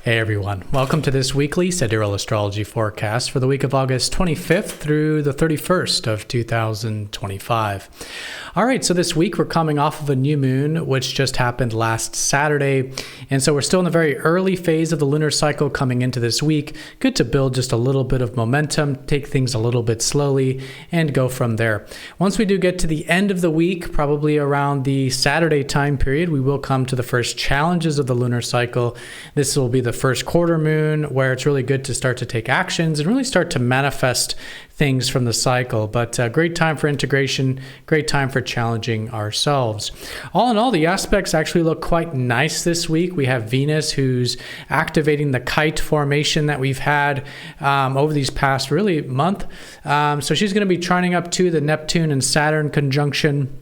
Hey everyone, welcome to this weekly Sidereal Astrology forecast for the week of August 25th through the 31st of 2025. All right, so this week we're coming off of a new moon, which just happened last Saturday. And so we're still in the very early phase of the lunar cycle coming into this week. Good to build just a little bit of momentum, take things a little bit slowly, and go from there. Once we do get to the end of the week, probably around the Saturday time period, we will come to the first challenges of the lunar cycle. This will be the first quarter moon, where it's really good to start to take actions and really start to manifest things from the cycle. But great time for integration, great time for challenging ourselves. All in all, the aspects actually look quite nice this week. We have Venus, who's activating the kite formation that we've had over these past really month. So she's going to be trining up to the Neptune and Saturn conjunction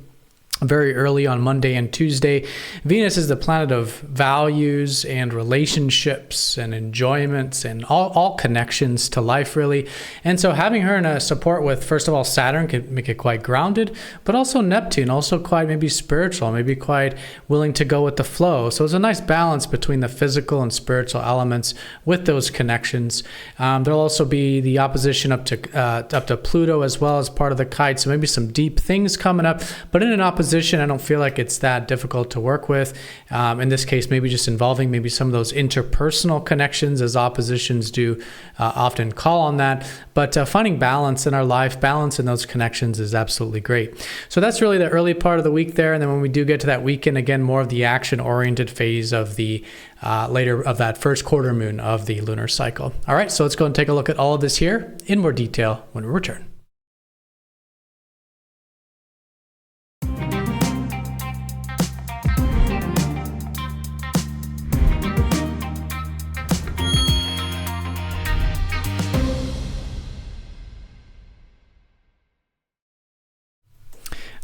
very early on Monday and Tuesday. Venus is the planet of values and relationships and enjoyments and all connections to life, really. And so having her in a support with, first of all, Saturn can make it quite grounded, but also Neptune, also quite maybe spiritual, maybe quite willing to go with the flow. So it's a nice balance between the physical and spiritual elements with those connections. There'll also be the opposition up to Pluto as well as part of the kite. So maybe some deep things coming up, but in an opposition, I don't feel like it's that difficult to work with. In this case, maybe just involving maybe some of those interpersonal connections, as oppositions do often call on that. But finding balance in our life, balance in those connections is absolutely great. So that's really the early part of the week there. And then when we do get to that weekend, again, more of the action-oriented phase of the later of that first quarter moon of the lunar cycle. All right, so let's go and take a look at all of this here in more detail when we return.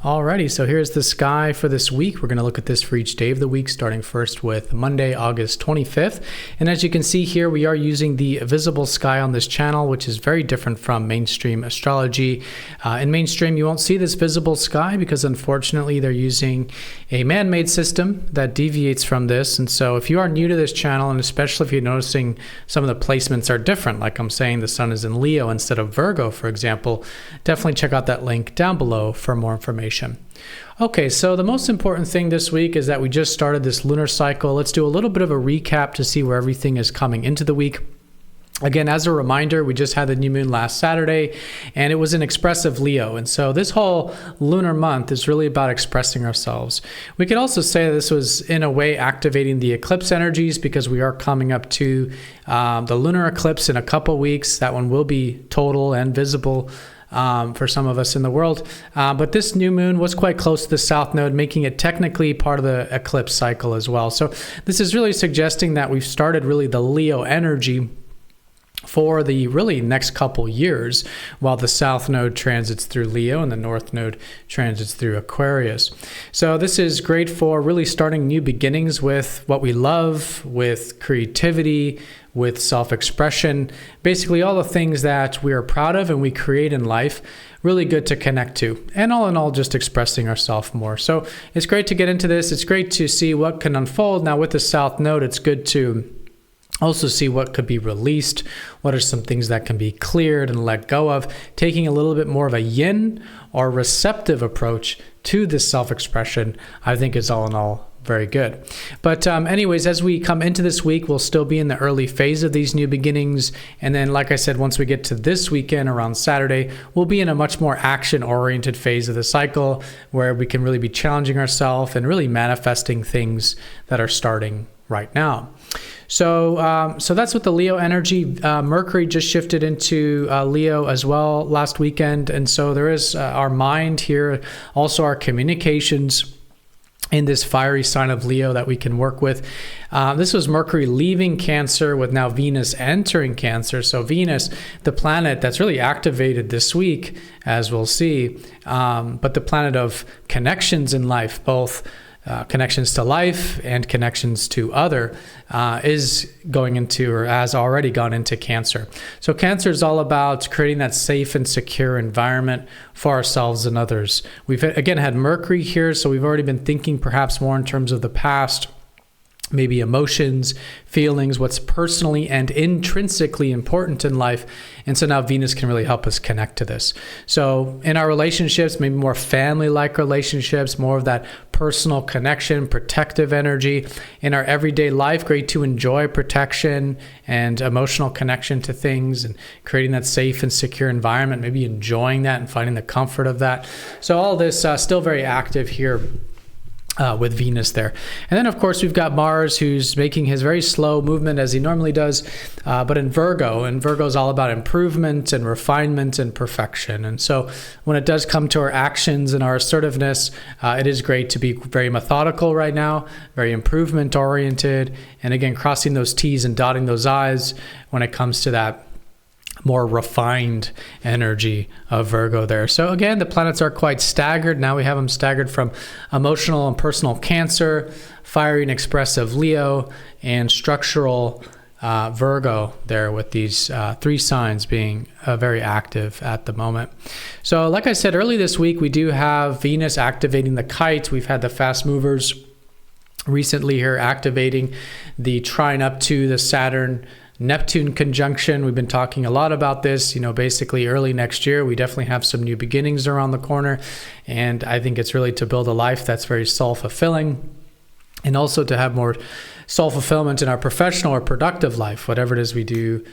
Alrighty, so here's the sky for this week. We're going to look at this for each day of the week, starting first with Monday, August 25th. And as you can see here, we are using the visible sky on this channel, which is very different from mainstream astrology. In mainstream, you won't see this visible sky because unfortunately they're using a man-made system that deviates from this. And so if you are new to this channel, and especially if you're noticing some of the placements are different, like I'm saying the sun is in Leo instead of Virgo, for example, definitely check out that link down below for more information. Okay, so the most important thing this week is that we just started this lunar cycle. Let's do a little bit of a recap to see where everything is coming into the week. Again, as a reminder, we just had the new moon last Saturday, and it was an expressive Leo. And so this whole lunar month is really about expressing ourselves. We could also say this was, in a way, activating the eclipse energies because we are coming up to the lunar eclipse in a couple weeks. That one will be total and visible for some of us in the world. But this new moon was quite close to the south node, making it technically part of the eclipse cycle as well. So this is really suggesting that we've started really the Leo energy for the really next couple years, while the south node transits through Leo and the north node transits through Aquarius. So this is great for really starting new beginnings with what we love, with creativity, with self-expression, basically all the things that we are proud of and we create in life. Really good to connect to, and all in all, just expressing ourselves more. So it's great to get into this. It's great to see what can unfold. Now with the south node, it's good to also see what could be released, what are some things that can be cleared and let go of, taking a little bit more of a yin or receptive approach to this self-expression, I think is all in all very good. But anyways, as we come into this week, we'll still be in the early phase of these new beginnings. And then, like I said, once we get to this weekend around Saturday, we'll be in a much more action-oriented phase of the cycle where we can really be challenging ourselves and really manifesting things that are starting right now. So that's with the Leo energy. Mercury just shifted into Leo as well last weekend. And so there is our mind here, also our communications in this fiery sign of Leo that we can work with. This was Mercury leaving Cancer with now Venus entering Cancer. So Venus, the planet that's really activated this week, as we'll see, but the planet of connections in life, both connections to life and connections to other, is going into, or has already gone into Cancer. So Cancer is all about creating that safe and secure environment for ourselves and others. We've again had Mercury here, so we've already been thinking perhaps more in terms of the past, maybe emotions, feelings, what's personally and intrinsically important in life. And so now Venus can really help us connect to this. So in our relationships, maybe more family-like relationships, more of that personal connection, protective energy. In our everyday life, great to enjoy protection and emotional connection to things and creating that safe and secure environment, maybe enjoying that and finding the comfort of that. So all this still very active here with Venus there. And then, of course, we've got Mars, who's making his very slow movement as he normally does, but in Virgo. And Virgo is all about improvement and refinement and perfection. And so when it does come to our actions and our assertiveness, it is great to be very methodical right now, very improvement oriented. And again, crossing those T's and dotting those I's when it comes to that more refined energy of Virgo there. So again, the planets are quite staggered. Now we have them staggered from emotional and personal Cancer, fiery and expressive Leo, and structural Virgo there, with these three signs being very active at the moment. So like I said, early this week, we do have Venus activating the kite. We've had the fast movers recently here activating the trine up to the Saturn-Neptune conjunction. We've been talking a lot about this, basically early next year. We definitely have some new beginnings around the corner. And I think it's really to build a life that's very self-fulfilling, and also to have more self-fulfillment in our professional or productive life, whatever it is we do,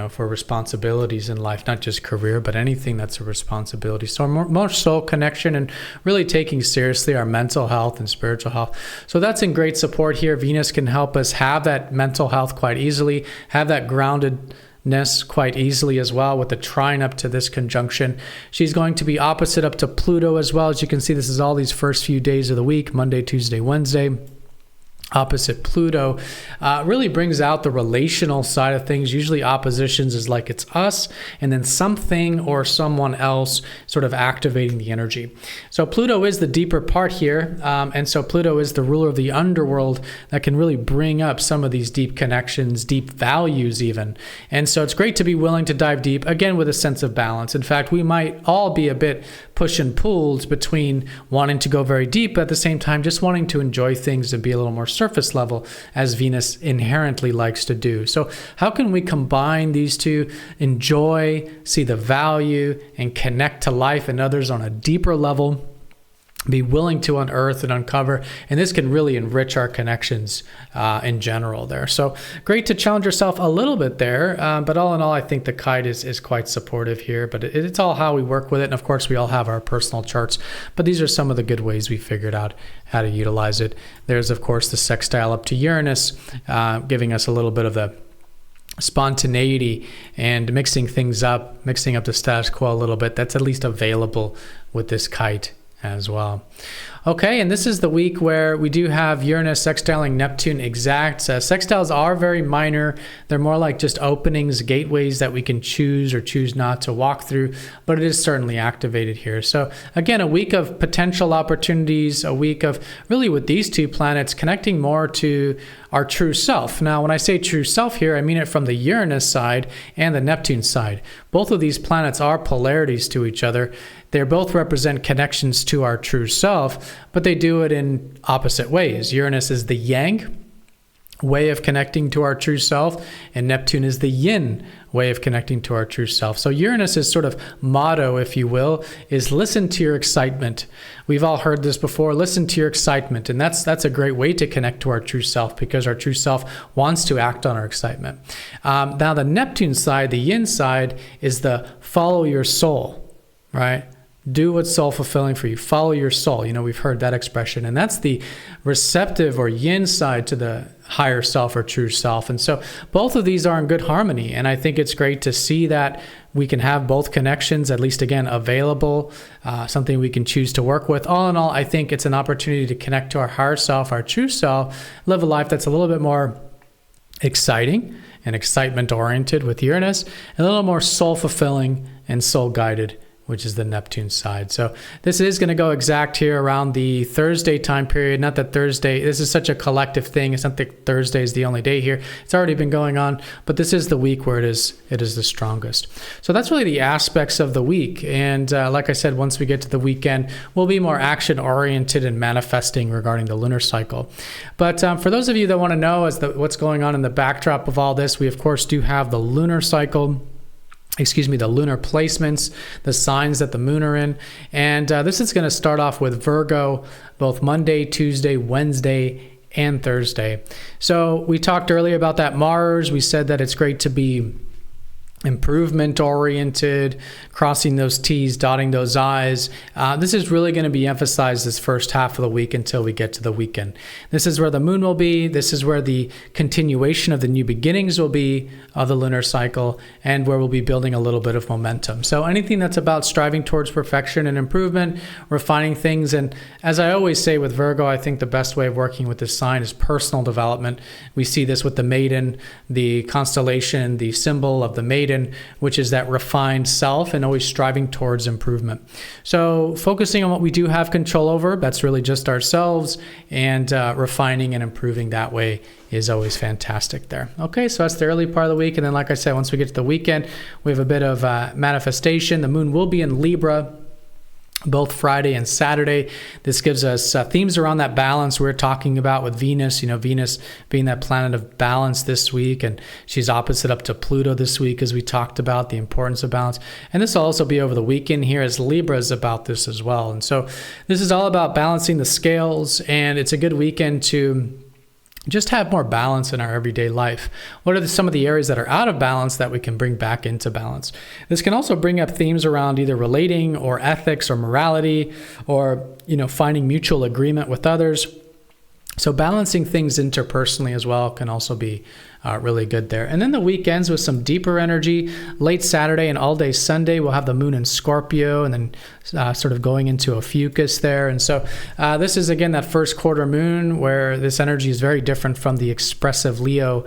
for responsibilities in life, not just career, but anything that's a responsibility. So more soul connection and really taking seriously our mental health and spiritual health. So that's in great support here. Venus can help us have that mental health quite easily, have that groundedness quite easily as well with the trine up to this conjunction. She's going to be opposite up to Pluto as well. As you can see, this is all these first few days of the week, Monday, Tuesday, Wednesday. Opposite Pluto really brings out the relational side of things. Usually oppositions is like it's us and then something or someone else sort of activating the energy. So Pluto is the deeper part here. And so Pluto is the ruler of the underworld that can really bring up some of these deep connections, deep values even. And so it's great to be willing to dive deep, again, with a sense of balance. In fact, we might all be a bit push and pulled between wanting to go very deep, but at the same time, just wanting to enjoy things and be a little more surface level, as Venus inherently likes to do. So how can we combine these two, enjoy, see the value, and connect to life and others on a deeper level, be willing to unearth and uncover, and this can really enrich our connections in general there. So great to challenge yourself a little bit there, but all in all, I think the kite is quite supportive here, but it's all how we work with it. And of course, we all have our personal charts, but these are some of the good ways we figured out how to utilize it. There's, of course, the sextile up to Uranus, giving us a little bit of the spontaneity and mixing things up, mixing up the status quo a little bit. That's at least available with this kite as well. Okay, and this is the week where we do have Uranus sextiling Neptune exact. Sextiles are very minor. They're more like just openings, gateways that we can choose or choose not to walk through, but it is certainly activated here. So again, a week of potential opportunities, a week of really with these two planets connecting more to our true self. Now, when I say true self here, I mean it from the Uranus side and the Neptune side. Both of these planets are polarities to each other. They both represent connections to our true self, but they do it in opposite ways. Uranus is the yang way of connecting to our true self, and Neptune is the yin way of connecting to our true self. So Uranus's sort of motto, if you will, is listen to your excitement. We've all heard this before, listen to your excitement. And that's a great way to connect to our true self, because our true self wants to act on our excitement. Now the Neptune side, the yin side, is the follow your soul, right? Do what's soul-fulfilling for you. Follow your soul. We've heard that expression. And that's the receptive or yin side to the higher self or true self. And so both of these are in good harmony. And I think it's great to see that we can have both connections, at least again, available, something we can choose to work with. All in all, I think it's an opportunity to connect to our higher self, our true self, live a life that's a little bit more exciting and excitement-oriented with Uranus, and a little more soul-fulfilling and soul-guided which is the Neptune side. So this is going to go exact here around the Thursday time period. Not that Thursday, this is such a collective thing. It's not that Thursday is the only day here. It's already been going on, but this is the week where it is the strongest. So that's really the aspects of the week. And like I said, once we get to the weekend, we'll be more action oriented and manifesting regarding the lunar cycle. But for those of you that want to know what's going on in the backdrop of all this, we of course do have the lunar cycle. The lunar placements, the signs that the moon are in. And this is going to start off with Virgo, both Monday, Tuesday, Wednesday, and Thursday. So we talked earlier about that Mars. We said that it's great to be improvement oriented, crossing those T's, dotting those I's. This is really going to be emphasized this first half of the week until we get to the weekend. This is where the moon will be. This is where the continuation of the new beginnings will be of the lunar cycle, and where we'll be building a little bit of momentum. So anything that's about striving towards perfection and improvement, refining things. And as I always say with Virgo, I think the best way of working with this sign is personal development. We see this with the maiden, the constellation, the symbol of the maiden, which is that refined self, and always striving towards improvement. So focusing on what we do have control over, that's really just ourselves, and refining and improving that way is always fantastic there. Okay, so that's the early part of the week. And then, like I said, once we get to the weekend, we have a bit of manifestation. The moon will be in Libra both Friday and Saturday. This gives us themes around that balance we're talking about with Venus, Venus being that planet of balance this week, and she's opposite up to Pluto this week, as we talked about the importance of balance. And this will also be over the weekend here, as Libra is about this as well. And so this is all about balancing the scales, and it's a good weekend to just have more balance in our everyday life. What are some of the areas that are out of balance that we can bring back into balance? This can also bring up themes around either relating or ethics or morality, or finding mutual agreement with others. So balancing things interpersonally as well can also be really good there. And then the weekends with some deeper energy. Late Saturday and all day Sunday, we'll have the moon in Scorpio, and then sort of going into Ophiuchus there. And so this is, again, that first quarter moon where this energy is very different from the expressive Leo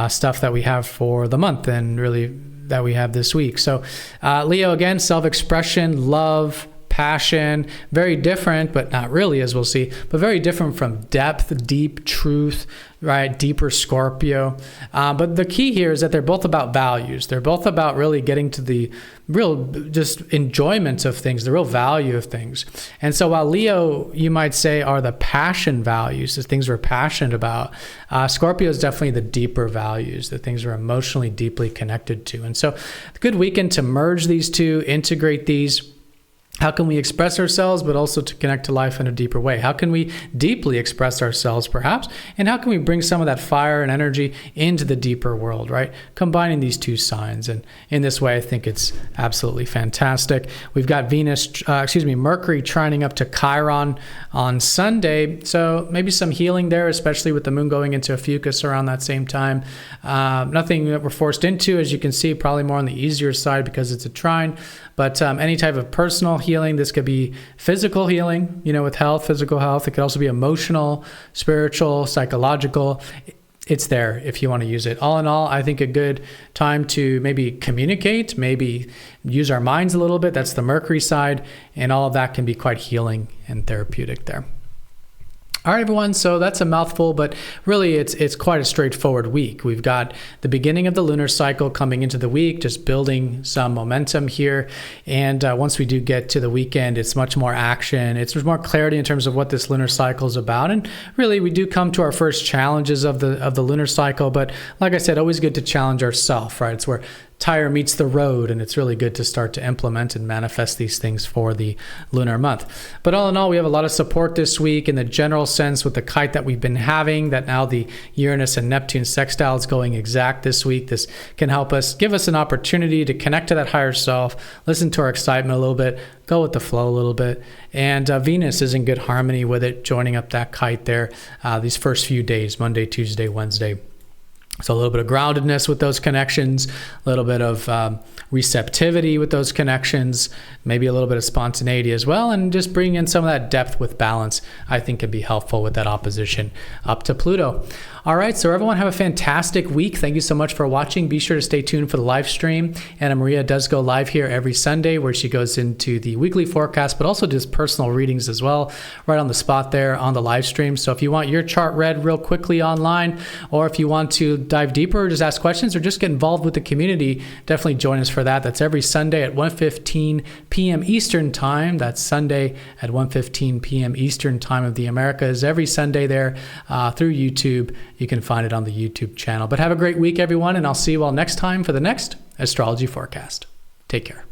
stuff that we have for the month, and really that we have this week. So Leo, again, self-expression, love, passion, very different, but not really, as we'll see, but very different from depth, deep truth, right? Deeper Scorpio. But the key here is that they're both about values. They're both about really getting to the real just enjoyment of things, the real value of things. And so while Leo, you might say, are the passion values, the things we're passionate about, Scorpio is definitely the deeper values, the things we're emotionally deeply connected to. And so a good weekend to merge these two, integrate these. How can we express ourselves, but also to connect to life in a deeper way? How can we deeply express ourselves, perhaps? And how can we bring some of that fire and energy into the deeper world, right? Combining these two signs. And in this way, I think it's absolutely fantastic. We've got Mercury trining up to Chiron on Sunday. So maybe some healing there, especially with the moon going into Ophiuchus around that same time. Nothing that we're forced into, as you can see, probably more on the easier side because it's a trine. But any type of personal healing, this could be physical healing, with health, physical health. It could also be emotional, spiritual, psychological. It's there if you want to use it. All in all, I think a good time to maybe communicate, maybe use our minds a little bit. That's the Mercury side. And all of that can be quite healing and therapeutic there. All right, everyone, so that's a mouthful, but really it's quite a straightforward week. We've got the beginning of the lunar cycle coming into the week, just building some momentum here. And once we do get to the weekend, it's much more action. It's more clarity in terms of what this lunar cycle is about. And really, we do come to our first challenges of the lunar cycle. But like I said, always good to challenge ourselves, right? It's where tire meets the road, and it's really good to start to implement and manifest these things for the lunar month. But all in all, we have a lot of support this week in the general sense with the kite that we've been having, that now the Uranus and Neptune sextile is going exact this week. This can help us, give us an opportunity to connect to that higher self, listen to our excitement a little bit, go with the flow a little bit. And Venus is in good harmony with it, joining up that kite there these first few days, Monday, Tuesday, Wednesday. So a little bit of groundedness with those connections, a little bit of receptivity with those connections, maybe a little bit of spontaneity as well, and just bring in some of that depth with balance, I think, can be helpful with that opposition up to Pluto. All right, so everyone have a fantastic week. Thank you so much for watching. Be sure to stay tuned for the live stream. Anna Maria does go live here every Sunday where she goes into the weekly forecast, but also does personal readings as well, right on the spot there on the live stream. So if you want your chart read real quickly online, or if you want to dive deeper, just ask questions or just get involved with the community, definitely join us for that. That's every Sunday at 1:15 p.m. Eastern Time. That's Sunday at 1:15 p.m. Eastern Time of the Americas. Every Sunday there through YouTube. You can find it on the YouTube channel. But have a great week, everyone, and I'll see you all next time for the next astrology forecast. Take care.